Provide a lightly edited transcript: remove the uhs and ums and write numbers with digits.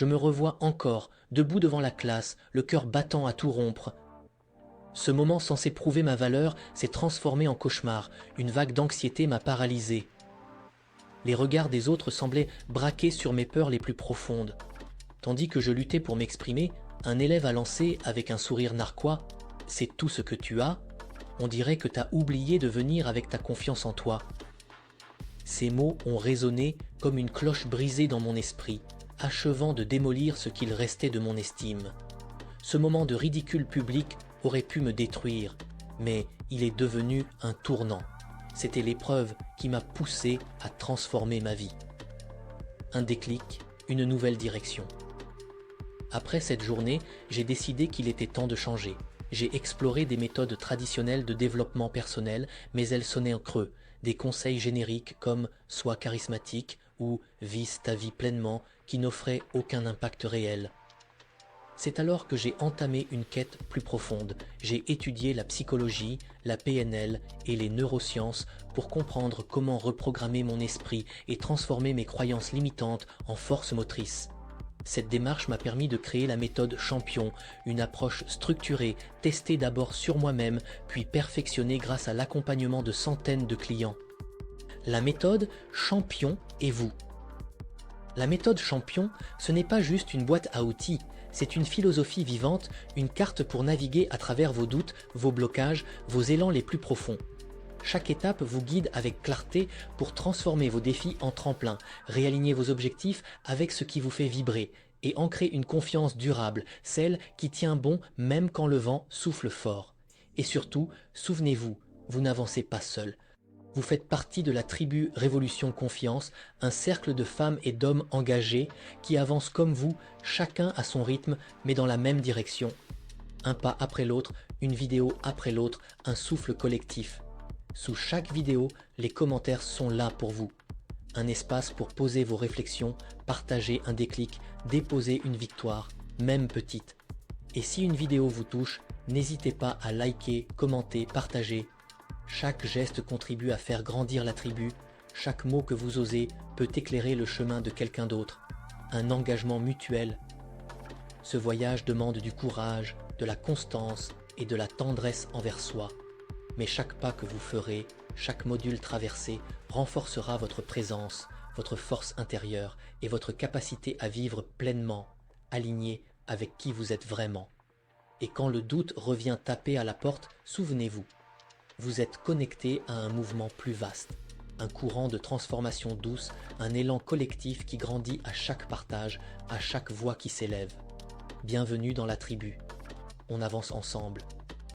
Je me revois encore, debout devant la classe, le cœur battant à tout rompre. Ce moment censé prouver ma valeur s'est transformé en cauchemar. Une vague d'anxiété m'a paralysé. Les regards des autres semblaient braquer sur mes peurs les plus profondes. Tandis que je luttais pour m'exprimer, un élève a lancé, avec un sourire narquois, « C'est tout ce que tu as ? On dirait que t'as oublié de venir avec ta confiance en toi. » Ces mots ont résonné comme une cloche brisée dans mon esprit, achevant de démolir ce qu'il restait de mon estime. Ce moment de ridicule public aurait pu me détruire, mais il est devenu un tournant. C'était l'épreuve qui m'a poussé à transformer ma vie. Un déclic, une nouvelle direction. Après cette journée, j'ai décidé qu'il était temps de changer. J'ai exploré des méthodes traditionnelles de développement personnel, mais elles sonnaient en creux. Des conseils génériques comme « sois charismatique » ou « vise ta vie pleinement » qui n'offraient aucun impact réel. C'est alors que j'ai entamé une quête plus profonde. J'ai étudié la psychologie, la PNL et les neurosciences pour comprendre comment reprogrammer mon esprit et transformer mes croyances limitantes en force motrice. Cette démarche m'a permis de créer la méthode Champion, une approche structurée, testée d'abord sur moi-même, puis perfectionnée grâce à l'accompagnement de centaines de clients. La méthode Champion et vous. La méthode Champion, ce n'est pas juste une boîte à outils, c'est une philosophie vivante, une carte pour naviguer à travers vos doutes, vos blocages, vos élans les plus profonds. Chaque étape vous guide avec clarté pour transformer vos défis en tremplin, réaligner vos objectifs avec ce qui vous fait vibrer et ancrer une confiance durable, celle qui tient bon même quand le vent souffle fort. Et surtout, souvenez-vous, vous n'avancez pas seul. Vous faites partie de la tribu Révolution Confiance, un cercle de femmes et d'hommes engagés qui avancent comme vous, chacun à son rythme, mais dans la même direction. Un pas après l'autre, une vidéo après l'autre, un souffle collectif. Sous chaque vidéo, les commentaires sont là pour vous. Un espace pour poser vos réflexions, partager un déclic, déposer une victoire, même petite. Et si une vidéo vous touche, n'hésitez pas à liker, commenter, partager. Chaque geste contribue à faire grandir la tribu, chaque mot que vous osez peut éclairer le chemin de quelqu'un d'autre. Un engagement mutuel. Ce voyage demande du courage, de la constance et de la tendresse envers soi. Mais chaque pas que vous ferez, chaque module traversé renforcera votre présence, votre force intérieure et votre capacité à vivre pleinement, aligné avec qui vous êtes vraiment. Et quand le doute revient taper à la porte, souvenez-vous. Vous êtes connecté à un mouvement plus vaste, un courant de transformation douce, un élan collectif qui grandit à chaque partage, à chaque voix qui s'élève. Bienvenue dans la tribu. On avance ensemble.